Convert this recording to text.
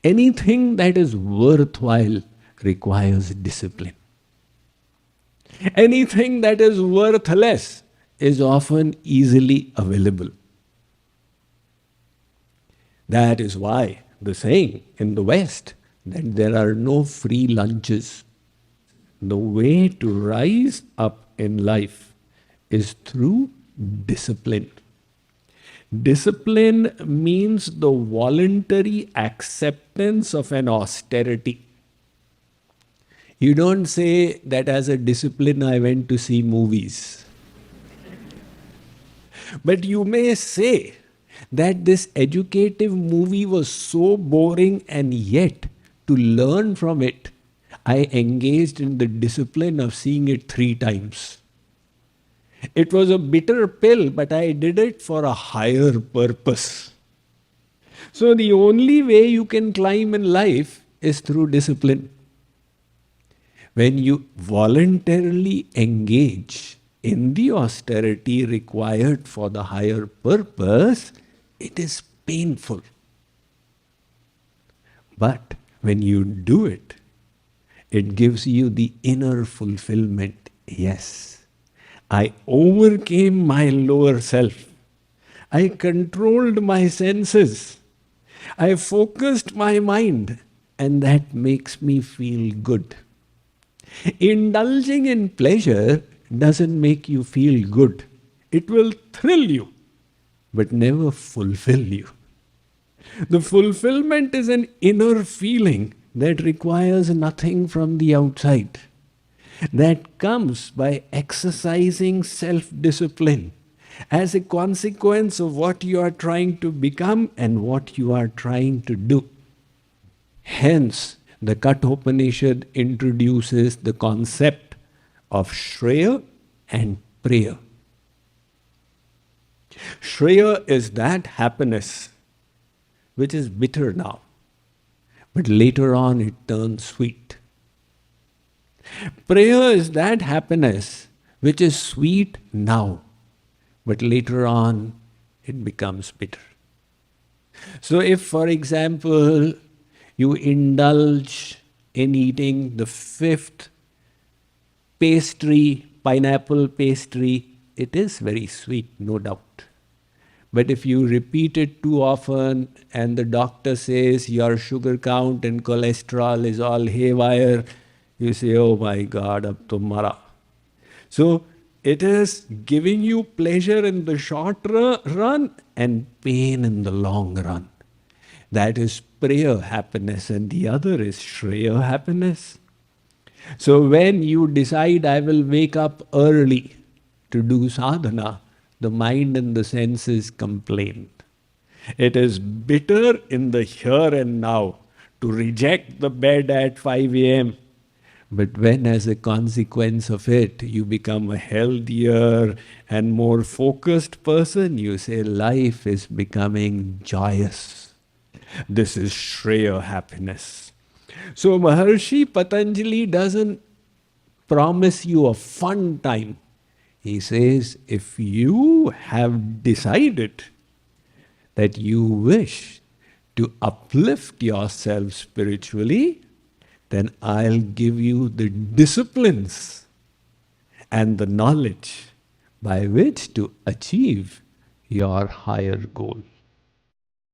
Anything that is worthwhile requires discipline. Anything that is worthless is often easily available. That is why the saying in the West that there are no free lunches. The way to rise up in life is through discipline. Discipline means the voluntary acceptance of an austerity. You don't say that as a discipline I went to see movies. But you may say that this educative movie was so boring, and yet to learn from it, I engaged in the discipline of seeing it 3 times. It was a bitter pill, but I did it for a higher purpose. So the only way you can climb in life is through discipline. When you voluntarily engage in the austerity required for the higher purpose, it is painful. But when you do it, it gives you the inner fulfillment. Yes, I overcame my lower self. I controlled my senses. I focused my mind, and that makes me feel good. Indulging in pleasure doesn't make you feel good. It will thrill you, but never fulfill you. The fulfillment is an inner feeling that requires nothing from the outside. That comes by exercising self-discipline as a consequence of what you are trying to become and what you are trying to do. Hence, the Kathopanishad introduces the concept of Shreya and Preya. Shreya is that happiness which is bitter now, but later on it turns sweet. Preya is that happiness which is sweet now, but later on it becomes bitter. So if, for example, you indulge in eating the 5th pastry, pineapple pastry, it is very sweet, no doubt. But if you repeat it too often and the doctor says your sugar count and cholesterol is all haywire, you say, oh my God, ab to mara. So it is giving you pleasure in the short run and pain in the long run. That is Preya happiness, and the other is Shreya happiness. So when you decide, I will wake up early to do sadhana, the mind and the senses complain. It is bitter in the here and now to reject the bed at 5 a.m. But when, as a consequence of it, you become a healthier and more focused person, you say, life is becoming joyous. This is Shreya happiness. So Maharshi Patanjali doesn't promise you a fun time. He says, if you have decided that you wish to uplift yourself spiritually, then I'll give you the disciplines and the knowledge by which to achieve your higher goal.